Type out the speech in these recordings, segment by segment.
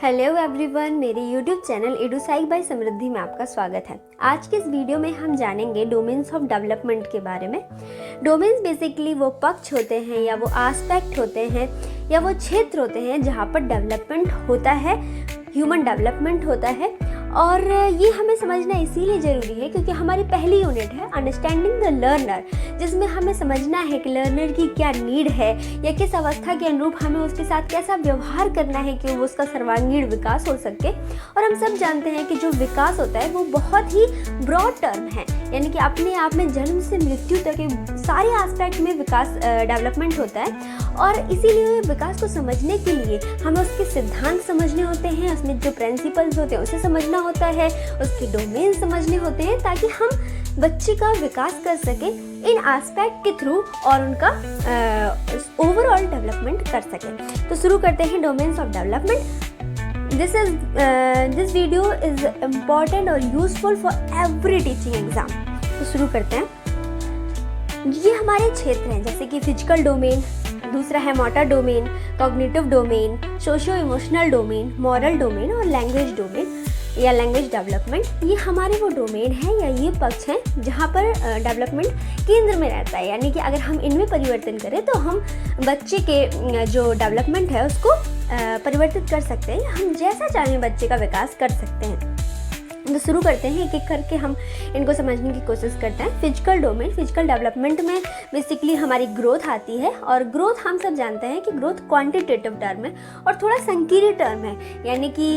Hello everyone, मेरे YouTube channel एडुसाइक bye समृद्धि में आपका स्वागत है। आज के इस वीडियो में हम जानेंगे डोमेन्स ऑफ डेवलपमेंट के बारे में। डोमेन्स बेसिकली वो पक्ष होते हैं या वो एस्पेक्ट होते हैं या वो क्षेत्र होते हैं जहाँ पर डेवलपमेंट होता है, ह्यूमन डेवलपमेंट होता है। और ये हमें समझना इसीलिए ज़रूरी है क्योंकि हमारी पहली यूनिट है अंडरस्टैंडिंग द लर्नर, जिसमें हमें समझना है कि लर्नर की क्या नीड है या किस अवस्था के अनुरूप हमें उसके साथ कैसा व्यवहार करना है कि वो उसका सर्वांगीण विकास हो सके। और हम सब जानते हैं कि जो विकास होता है वो बहुत ही ब्रॉड टर्म है, यानी कि अपने आप में जन्म से मृत्यु तक सारे एस्पेक्ट में विकास डेवलपमेंट होता है। और इसीलिए विकास को समझने के लिए हमें उसके सिद्धांत समझने होते हैं, उसमें जो प्रिंसिपल्स होते हैं उसे समझना होता है, उसके डोमेन समझने होते हैं ताकि हम बच्चे का विकास कर सकें इन एस्पेक्ट के थ्रू और उनका ओवरऑल डेवलपमेंट कर सकें। तो शुरू करते हैं domains of development. This video is important और useful for every teaching exam. तो शुरू करते हैं। ये हमारे क्षेत्र हैं जैसे कि फिजिकल डोमेन, दूसरा है motor domain, cognitive domain, socio emotional domain, moral domain और लैंग्वेज डोमेन या लैंग्वेज डेवलपमेंट। ये हमारे वो डोमेन है या ये पक्ष हैं जहाँ पर डेवलपमेंट केंद्र में रहता है, यानी कि अगर हम इनमें परिवर्तन करें तो हम बच्चे के जो डेवलपमेंट है उसको परिवर्तित कर सकते हैं, हम जैसा चाहें बच्चे का विकास कर सकते हैं। तो शुरू करते हैं, एक एक करके हम इनको समझने की कोशिश करते हैं। फिजिकल डोमेन, फिजिकल डेवलपमेंट में बेसिकली हमारी ग्रोथ आती है और ग्रोथ हम सब जानते हैं कि ग्रोथ क्वांटिटेटिव टर्म है और थोड़ा संकीर्ण टर्म है, यानी कि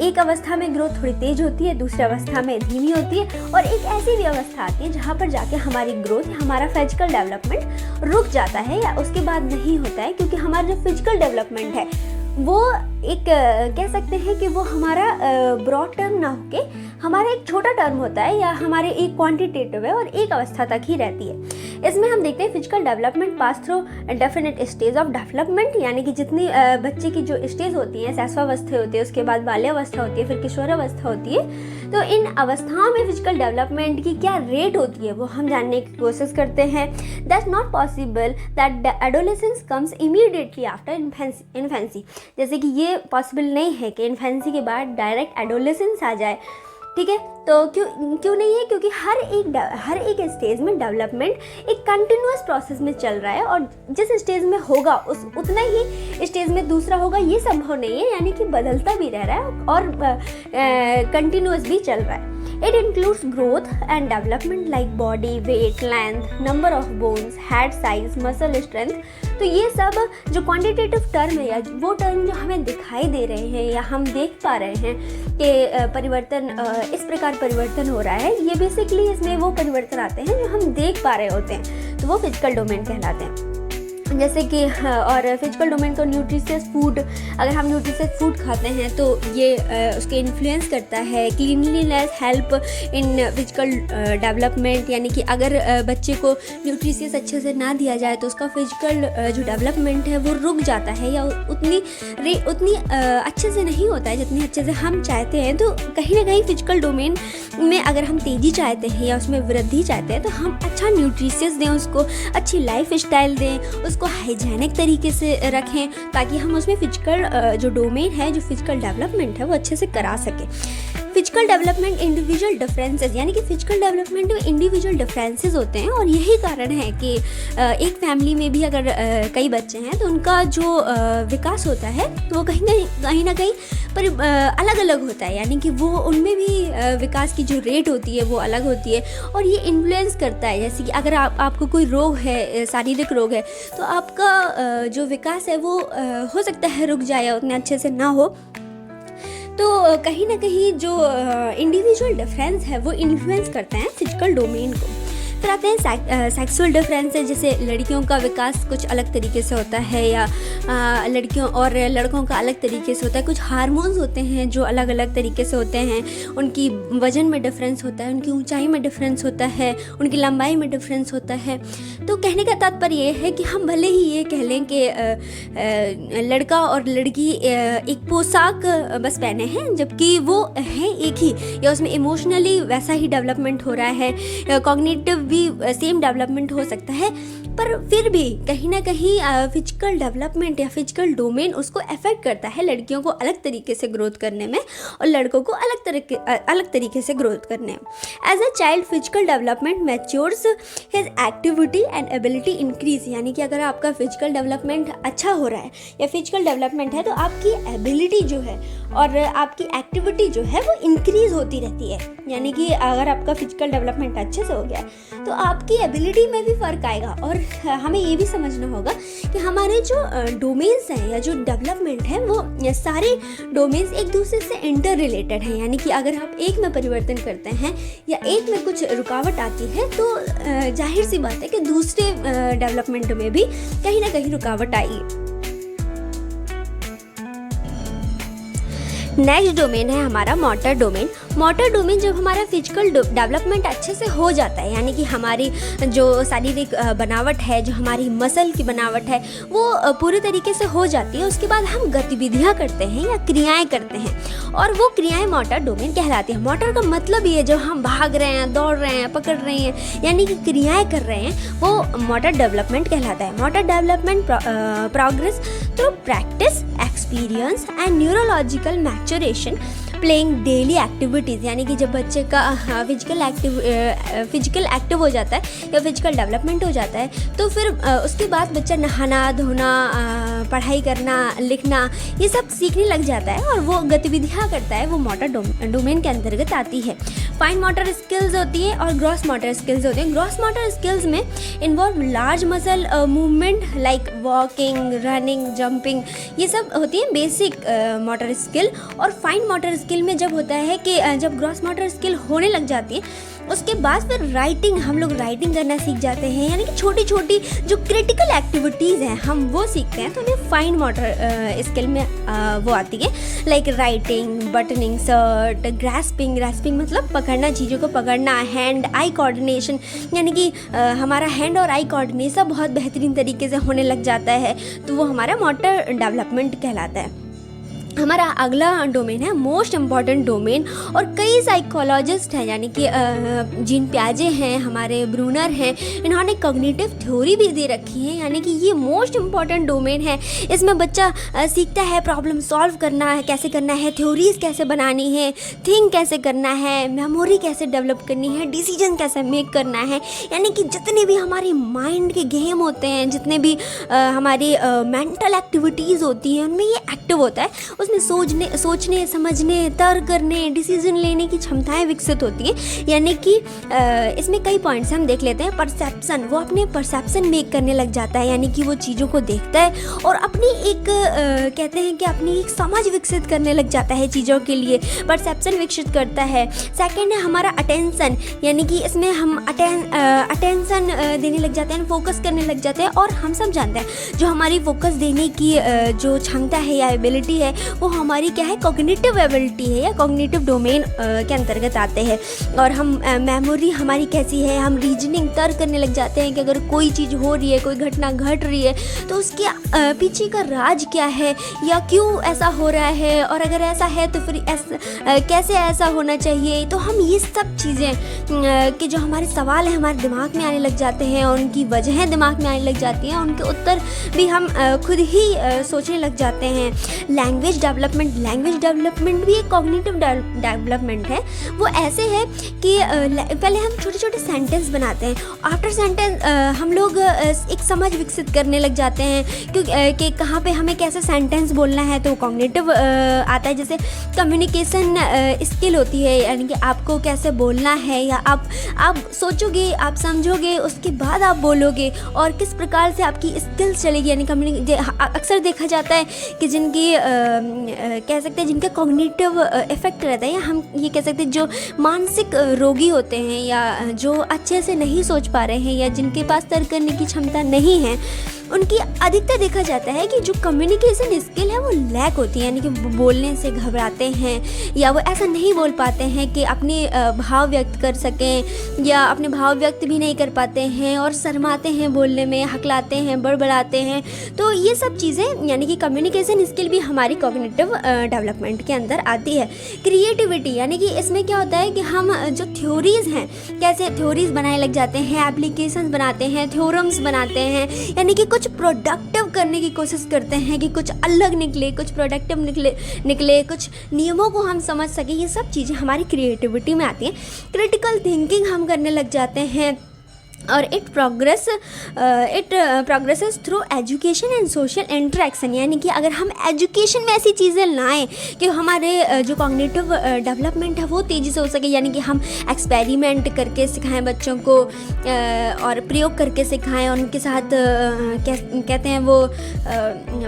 एक अवस्था में ग्रोथ थोड़ी तेज होती है, दूसरी अवस्था में धीमी होती है और एक ऐसी भी अवस्था आती है जहाँ पर जाके हमारी ग्रोथ, हमारा फिजिकल डेवलपमेंट रुक जाता है या उसके बाद नहीं होता है, क्योंकि हमारा जो फिजिकल डेवलपमेंट है वो एक कह सकते हैं कि वो हमारा ब्रॉड टर्म ना होके हमारा एक छोटा टर्म होता है या हमारे एक क्वांटिटेटिव है और एक अवस्था तक ही रहती है। इसमें हम देखते हैं physical development pass through definite stage of development, यानी कि जितनी बच्चे की जो स्टेज होती हैं, शैशवावस्था होती है, उसके बाद बाल्यावस्था होती है, फिर किशोरावस्था होती है। तो इन अवस्थाओं में फिजिकल डेवलपमेंट की क्या रेट होती है वो हम जानने की कोशिश करते हैं। That's not possible that the adolescence comes immediately after infancy, जैसे कि ये पॉसिबल नहीं है कि इन्फेंसी के बाद डायरेक्ट एडोलेसेंस आ जाए, ठीक है। तो क्यों नहीं है? क्योंकि हर एक स्टेज में डेवलपमेंट एक कंटिन्यूअस प्रोसेस में चल रहा है और जिस स्टेज में होगा उतना ही स्टेज में दूसरा होगा, ये संभव नहीं है, यानी कि बदलता भी रह रहा है और कंटिन्यूअस भी चल रहा है। It includes growth and development like body weight, length, number of bones, head size, muscle strength। तो ये सब जो क्वांटिटेटिव टर्म है या वो टर्म जो हमें दिखाई दे रहे हैं या हम देख पा रहे हैं कि परिवर्तन इस प्रकार परिवर्तन हो रहा है, ये बेसिकली इसमें वो परिवर्तन आते हैं जो हम देख पा रहे होते हैं, तो वो फिजिकल डोमेन कहलाते हैं। जैसे कि और फिजिकल डोमेन को न्यूट्रिशियस फूड, अगर हम न्यूट्रिशियस फूड खाते हैं तो ये उसके इन्फ्लुएंस करता है। Cleanliness help in physical development, यानी कि अगर बच्चे को न्यूट्रिशियस अच्छे से ना दिया जाए तो उसका फिजिकल जो डेवलपमेंट है वो रुक जाता है या उतनी अच्छे से नहीं होता है जितनी अच्छे से हम चाहते हैं। तो कहीं ना कहीं फिजिकल डोमेन में अगर हम तेज़ी चाहते हैं या उसमें वृद्धि चाहते हैं तो हम अच्छा न्यूट्रिशियस दें, उसको अच्छी लाइफ स्टाइल दें, उसको हाइजेनिक तरीके से रखें ताकि हम उसमें फिजिकल जो डोमेन है, जो फिजिकल डेवलपमेंट है वो अच्छे से करा सकें। फिजिकल डेवलपमेंट इंडिविजुअल डिफरेंसेस, यानी कि फिजिकल डेवलपमेंट में इंडिविजुअल डिफरेंसेस होते हैं और यही कारण है कि एक फैमिली में भी अगर कई बच्चे हैं तो उनका जो विकास होता है तो वो कहीं ना कहीं पर अलग अलग होता है, यानी कि वो उनमें भी विकास की जो रेट होती है वो अलग होती है और ये इन्फ्लुएंस करता है। जैसे कि अगर आपको कोई रोग है, शारीरिक रोग है, तो आपका जो विकास है वो हो सकता है रुक जाए या उतने अच्छे से ना हो। तो कहीं ना कहीं जो इंडिविजुअल डिफरेंस है वो इन्फ्लुएंस करते हैं फिजिकल डोमेन को। फिर आते हैं सेक्सुअल डिफरेंसेस, जैसे लड़कियों का विकास कुछ अलग तरीके से होता है या लड़कियों और लड़कों का अलग तरीके से होता है। कुछ हार्मोन्स होते हैं जो अलग अलग तरीके से होते हैं, उनकी वजन में डिफरेंस होता है, उनकी ऊंचाई में डिफरेंस होता है, उनकी लंबाई में डिफरेंस होता है। तो कहने का तात्पर्य ये है कि हम भले ही ये कह लें कि लड़का और लड़की एक पोशाक बस पहने हैं, जबकि वो हैं एक ही, या उसमें इमोशनली वैसा ही डेवलपमेंट हो रहा है, कॉग्निटिव भी सेम डेवलपमेंट हो सकता है, पर फिर भी कहीं ना कहीं फिजिकल डेवलपमेंट या फिजिकल डोमेन उसको अफेक्ट करता है लड़कियों को अलग तरीके से ग्रोथ करने में और लड़कों को अलग तरीके से ग्रोथ करने में। As a child physical development matures, his activity and ability increase, यानी कि अगर आपका फिजिकल डेवलपमेंट अच्छा हो रहा है या फिजिकल डेवलपमेंट है तो आपकी एबिलिटी जो है और आपकी एक्टिविटी जो है वो इंक्रीज होती रहती है। यानी कि अगर आपका फिजिकल डेवलपमेंट अच्छे से हो गया तो आपकी एबिलिटी में भी फ़र्क आएगा। और हमें ये भी समझना होगा कि हमारे जो डोमेन्स हैं या जो डेवलपमेंट है वो सारे डोमेन्स एक दूसरे से इंटर रिलेटेड हैं। यानी कि अगर आप एक में परिवर्तन करते हैं या एक में कुछ रुकावट आती है तो जाहिर सी बात है कि दूसरे डेवलपमेंट में भी कहीं ना कहीं रुकावट आएगी। नेक्स्ट डोमेन है हमारा मोटर डोमेन। मोटर डोमेन जब हमारा फिजिकल डेवलपमेंट अच्छे से हो जाता है, यानी कि हमारी जो शारीरिक बनावट है, जो हमारी मसल की बनावट है वो पूरी तरीके से हो जाती है, उसके बाद हम गतिविधियाँ करते हैं या क्रियाएं करते हैं और वो क्रियाएं मोटर डोमेन कहलाती है। मोटर का मतलब ये जब हम भाग रहे हैं, दौड़ रहे हैं, पकड़ रहे हैं, यानी कि क्रियाएं कर रहे हैं, वो मोटर डेवलपमेंट कहलाता है। Motor development progress through practice, experience and neurological maturation, playing daily activities, यानी कि जब बच्चे का फिजिकल एक्टिव हो जाता है या फिजिकल डेवलपमेंट हो जाता है तो फिर उसके बाद बच्चा नहाना धोना, पढ़ाई करना, लिखना, ये सब सीखने लग जाता है और वो गतिविधियाँ करता है, वो मोटर डोमेन के अंतर्गत आती है। फाइन मोटर स्किल्स होती है और ग्रॉस मोटर स्किल्स होती है। ग्रॉस मोटर स्किल्स में involve large muscle movement like walking, running, jumping, ये सब होती है बेसिक मोटर स्किल। और फाइन मोटर स्किल में जब होता है कि जब ग्रॉस मोटर स्किल होने लग जाती है उसके बाद फिर राइटिंग, हम लोग राइटिंग करना सीख जाते हैं, यानी कि छोटी छोटी जो क्रिटिकल एक्टिविटीज़ हैं हम वो सीखते हैं तो उन्हें फाइन मोटर स्किल में वो आती है, like writing, buttoning shirt, grasping मतलब पकड़ना, चीज़ों को पकड़ना, हैंड आई कोऑर्डिनेशन, यानी कि हमारा हैंड और आई कोऑर्डिनेशन बहुत बेहतरीन तरीके से होने लग जाता है तो वो हमारा मोटर डेवलपमेंट कहलाता है। हमारा अगला डोमेन है मोस्ट इम्पॉर्टेंट डोमेन, और कई साइकोलॉजिस्ट हैं, यानी कि जीन पियाजे हैं, हमारे ब्रूनर हैं, इन्होंने कॉग्निटिव थ्योरी भी दे रखी है, यानी कि ये मोस्ट इम्पॉर्टेंट डोमेन है। इसमें बच्चा सीखता है प्रॉब्लम सॉल्व करना है, कैसे करना है, थ्योरीज कैसे बनानी है, थिंक कैसे करना है, मेमोरी कैसे डेवलप करनी है, डिसीजन कैसे मेक करना है, यानी कि जितने भी हमारी माइंड के गेम होते हैं, जितने भी हमारी मेंटल एक्टिविटीज़ होती हैं उनमें ये एक्टिव होता है। उसमें सोचने, समझने, तर्क करने, डिसीजन लेने की क्षमताएं विकसित होती हैं। यानी कि इसमें कई पॉइंट्स हम देख लेते हैं। परसेप्शन, वो अपने परसेप्शन मेक करने लग जाता है, यानी कि वो चीज़ों को देखता है और अपनी एक कहते हैं कि अपनी एक समझ विकसित करने लग जाता है चीज़ों के लिए, परसेप्शन विकसित करता है। सेकेंड है हमारा अटेंशन, यानी कि इसमें हम अटेंशन देने लग जाते हैं, फोकस करने लग जाते हैं। और हम सब जानते हैं जो हमारी फोकस देने की जो क्षमता है या एबिलिटी है वो हमारी क्या है, कॉग्निटिव एबिलिटी है या कॉग्निटिव डोमेन के अंतर्गत आते हैं। और हम मेमोरी हमारी कैसी है, हम रीजनिंग तर्क करने लग जाते हैं कि अगर कोई चीज़ हो रही है, कोई घटना घट रही है तो उसके पीछे का राज क्या है या क्यों ऐसा हो रहा है, और अगर ऐसा है तो फिर कैसे ऐसा होना चाहिए। तो हम ये सब चीज़ें कि जो हमारे सवाल हैं हमारे दिमाग में आने लग जाते हैं, उनकी वजहें दिमाग में आने लग जाती हैं, उनके उत्तर भी हम खुद ही सोचने लग जाते हैं। लैंग्वेज डेवलपमेंट भी एक कॉग्निटिव डेवलपमेंट है। वो ऐसे है कि पहले हम छोटे छोटे सेंटेंस बनाते हैं, आफ्टर सेंटेंस हम लोग एक समझ विकसित करने लग जाते हैं कि कहाँ पे हमें कैसे सेंटेंस बोलना है, तो कॉग्निटिव आता है। जैसे कम्युनिकेशन स्किल होती है, यानी कि आपको कैसे बोलना है, या आप सोचोगे, आप समझोगे, उसके बाद आप बोलोगे और किस प्रकार से आपकी स्किल्स चलेगी। यानी अक्सर देखा जाता है कि जिनकी कह सकते हैं जिनका कॉग्निटिव इफेक्ट रहता है, या हम ये कह सकते हैं जो मानसिक रोगी होते हैं या जो अच्छे से नहीं सोच पा रहे हैं या जिनके पास तर्क करने की क्षमता नहीं है, उनकी अधिकतर देखा जाता है कि जो कम्युनिकेशन स्किल है वो लैक होती है, यानी कि बोलने से घबराते हैं या वो ऐसा नहीं बोल पाते हैं कि अपने भाव व्यक्त कर सकें, या अपने भाव व्यक्त भी नहीं कर पाते हैं और शर्माते हैं बोलने में, हकलाते हैं, बड़बड़ाते हैं। तो ये सब चीज़ें यानी कि कम्युनिकेशन स्किल भी हमारी कॉग्निटिव डेवलपमेंट के अंदर आती है। क्रिएटिविटी यानी कि इसमें क्या होता है कि हम जो थ्योरीज़ हैं, कैसे थ्योरीज़ बनाने लग जाते हैं, एप्लीकेशंस बनाते हैं, थ्योरम्स बनाते हैं, यानी कि कुछ प्रोडक्टिव करने की कोशिश करते हैं कि कुछ अलग निकले, कुछ प्रोडक्टिव निकले, कुछ नियमों को हम समझ सकें। ये सब चीज़ें हमारी क्रिएटिविटी में आती हैं। क्रिटिकल थिंकिंग हम करने लग जाते हैं और it progresses through education and social interaction, यानी कि अगर हम एजुकेशन में ऐसी चीज़ें लाएं कि हमारे जो कॉग्निटिव डेवलपमेंट है वो तेज़ी से हो सके, यानी कि हम एक्सपेरिमेंट करके सिखाएं बच्चों को और प्रयोग करके सिखाएं, और उनके साथ कहते हैं वो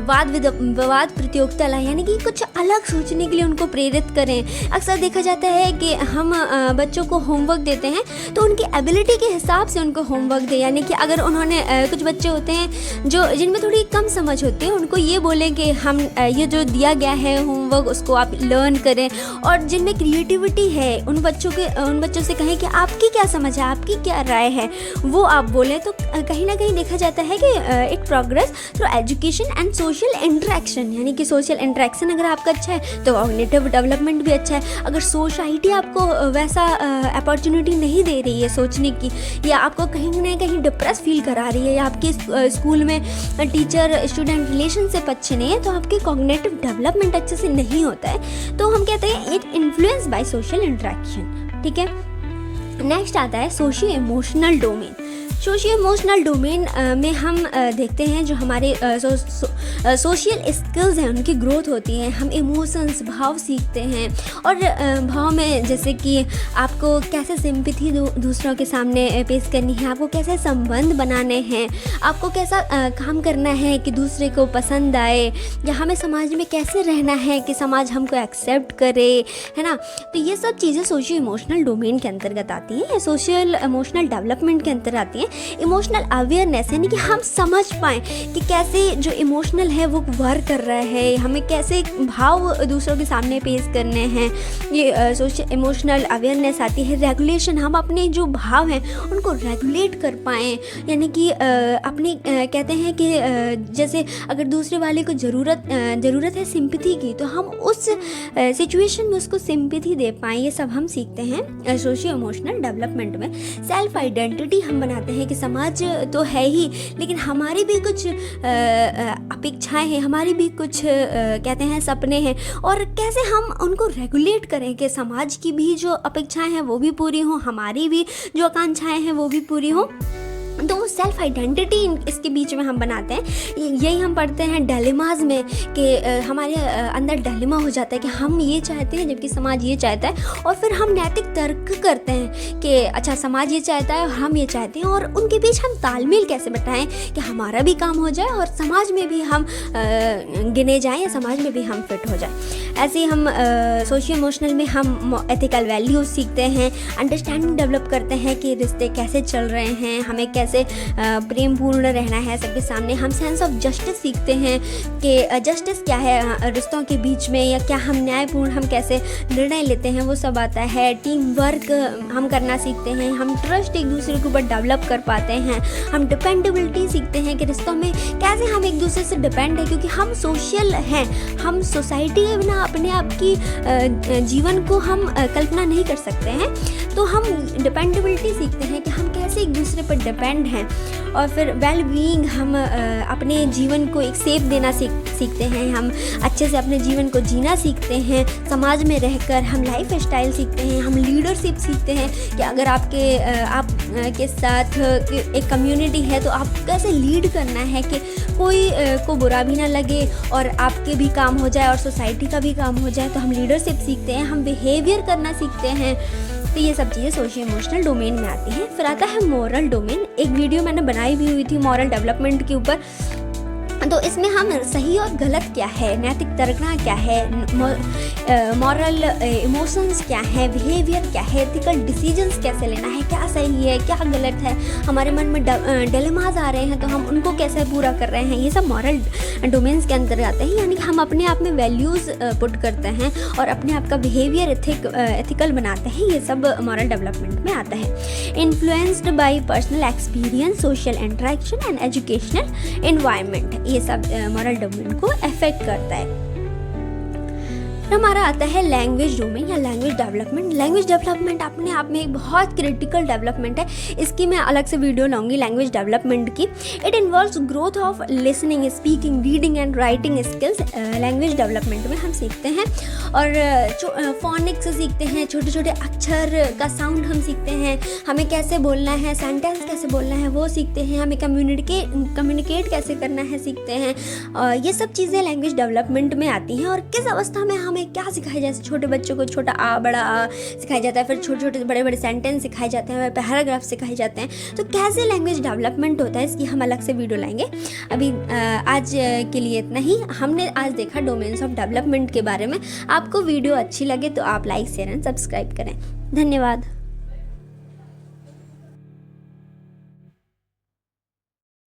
वाद प्रतियोगिता लाएं, यानी कि कुछ अलग सोचने के लिए उनको प्रेरित करें। अक्सर देखा जाता है कि हम बच्चों को होमवर्क देते हैं तो उनकी एबिलिटी के हिसाब से उनको होमवर्क दे, यानी कि अगर उन्होंने कुछ बच्चे होते हैं जिनमें थोड़ी कम समझ होती है, उनको ये बोलें कि हम ये जो दिया गया है होमवर्क उसको आप लर्न करें, और जिनमें क्रिएटिविटी है उन बच्चों से कहें कि आपकी क्या समझ है, आपकी क्या राय है, वो आप बोलें। तो कहीं ना कहीं देखा जाता है कि it progress through education and social interaction, यानी कि सोशल इंटरेक्शन अगर आपका अच्छा है तो कॉग्निटिव डेवलपमेंट भी अच्छा है। अगर सोसाइटी आपको वैसा अपॉर्चुनिटी नहीं दे रही है सोचने की, या आपको कहीं ना कहीं डिप्रेस फील करा रही है, या आपके स्कूल में टीचर स्टूडेंट रिलेशनशिप अच्छे नहीं है, तो आपके कॉग्निटिव डेवलपमेंट अच्छे से नहीं होता है। तो हम कहते हैं it influence by social interaction. ठीक है, नेक्स्ट आता है socio emotional domain. Socio emotional domain में हम देखते हैं जो हमारे सोशल स्किल्स हैं उनकी ग्रोथ होती है। हम इमोशंस, भाव सीखते हैं, और भाव में जैसे कि आपको कैसे सिंपैथी दूसरों के सामने पेश करनी है, आपको कैसे संबंध बनाने हैं, आपको कैसा काम करना है कि दूसरे को पसंद आए, या हमें समाज में कैसे रहना है कि समाज हमको एक्सेप्ट करे, है ना। तो ये सब चीज़ें सोशियो इमोशनल डोमेन के अंतर्गत आती हैं, सोशल इमोशनल डेवलपमेंट के अंतर आती हैं। इमोशनल अवेयरनेस यानी कि हम समझ पाएँ कि कैसे जो इमोशनल है वो वर्क कर रहा है, हमें कैसे भाव दूसरों के सामने पेश करने हैं, ये सोशल इमोशनल अवेयरनेस आती है। रेगुलेशन, हम अपने जो भाव हैं उनको रेगुलेट कर पाएँ, यानी कि अपने कहते हैं कि जैसे अगर दूसरे वाले को ज़रूरत है सिंपैथी की, तो हम उस सिचुएशन में उसको सिंपैथी दे पाएँ। ये सब हम सीखते हैं सोशियो इमोशनल डेवलपमेंट में। सेल्फ आइडेंटिटी हम बनाते हैं कि समाज तो है ही, लेकिन हमारी भी कुछ अपेक्षाएं हैं, हमारी भी कुछ कहते हैं सपने हैं, और कैसे हम उनको रेगुलेट करें कि समाज की भी जो अपेक्षाएं हैं वो भी पूरी हों, हमारी भी जो आकांक्षाएं हैं वो भी पूरी हों। तो वो सेल्फ आइडेंटिटी इसके बीच में हम बनाते हैं। यही हम पढ़ते हैं डायलेमाज में कि हमारे अंदर डायलेमा हो जाता है कि हम ये चाहते हैं जबकि समाज ये चाहता है, और फिर हम नैतिक तर्क करते हैं कि अच्छा समाज ये चाहता है और हम ये चाहते हैं, और उनके बीच हम तालमेल कैसे बैठाएं कि हमारा भी काम हो जाए और समाज में भी हम गिने जाएं, या समाज में भी हम फिट हो जाएं। ऐसे ही हम सोशियो इमोशनल में हम एथिकल वैल्यूज सीखते हैं, अंडरस्टैंडिंग डेवलप करते हैं कि रिश्ते कैसे चल रहे हैं, हमें कैसे प्रेम पूर्ण रहना है सबके सामने। हम सेंस ऑफ जस्टिस सीखते हैं कि जस्टिस क्या है रिश्तों के बीच में, या क्या हम न्यायपूर्ण हम कैसे निर्णय लेते हैं, वो सब आता है। टीम वर्क हम करना सीखते हैं, हम ट्रस्ट एक दूसरे के ऊपर डेवलप कर पाते हैं। हम डिपेंडेबिलिटी सीखते हैं कि रिश्तों में कैसे हम एक दूसरे से डिपेंड है, क्योंकि हम सोशल हैं, हम सोसाइटी के बिना अपने आप की जीवन को हम कल्पना नहीं कर सकते हैं। तो हम डिपेंडेबिलिटी सीखते हैं कि हम कैसे एक दूसरे पर डिपेंड हैं। और फिर वेल बीइंग, हम अपने जीवन को एक सेफ देना सीखते हैं, हम अच्छे से अपने जीवन को जीना सीखते हैं। समाज में रहकर हम लाइफ स्टाइल सीखते हैं, हम लीडरशिप सीखते हैं कि अगर आपके साथ एक कम्युनिटी है तो आप कैसे लीड करना है कि कोई को बुरा भी ना लगे और आपके भी काम हो जाए और सोसाइटी का भी काम हो जाए। तो हम लीडरशिप सीखते हैं, हम बिहेवियर करना सीखते हैं। तो ये सब चीज़ें सोशियो इमोशनल डोमेन में आती हैं। फिर आता है मॉरल डोमेन। एक वीडियो मैंने बनाई भी हुई थी मॉरल डेवलपमेंट के ऊपर, तो इसमें हम सही और गलत क्या है, नैतिक तर्कना क्या है, मॉरल इमोशंस क्या है, बिहेवियर क्या है, एथिकल डिसीजंस कैसे लेना है, क्या सही है क्या गलत है, हमारे मन में डिलेमास आ रहे हैं तो हम उनको कैसे पूरा कर रहे हैं, ये सब मॉरल डोमेन्स के अंदर आते हैं। यानी कि हम अपने आप में वैल्यूज़ पुट करते हैं और अपने आप का बिहेवियर एथिकल बनाते हैं, ये सब मॉरल डेवलपमेंट में आता है। Influenced by personal experience, social interaction and educational environment, ये सब मॉरल डोमेन को अफेक्ट करता है। हमारा आता है लैंग्वेज डोमेन या लैंग्वेज डेवलपमेंट। लैंग्वेज डेवलपमेंट अपने आप में एक बहुत क्रिटिकल डेवलपमेंट है, इसकी मैं अलग से वीडियो लाऊंगी लैंग्वेज डेवलपमेंट की। It involves growth of listening, speaking, reading and writing skills. Language development में हम सीखते हैं और फोनिक्स सीखते हैं, छोटे छोटे अक्षर का साउंड हम सीखते हैं, हमें कैसे बोलना है, सेंटेंस कैसे बोलना है वो सीखते हैं, हमें कम्युनिकेट कैसे करना है सीखते हैं। ये सब चीज़ें लैंग्वेज डेवलपमेंट में आती हैं। और किस अवस्था में हमें क्या सिखाया जाए, जैसे छोटे बच्चों को छोटा आ बड़ा आ सिखाया जाता है, फिर छोटे छोटे बड़े बड़े सेंटेंस सिखाए जाते हैं, पैराग्राफ सिखाए जाते हैं। तो कैसे लैंग्वेज डेवलपमेंट होता है इसकी हम अलग से वीडियो लाएंगे। अभी आज के लिए इतना ही। हमने आज देखा डोमेन्स ऑफ डेवलपमेंट के बारे में। आपको वीडियो अच्छी लगे तो आप लाइक शेयर एंड सब्सक्राइब करें। धन्यवाद।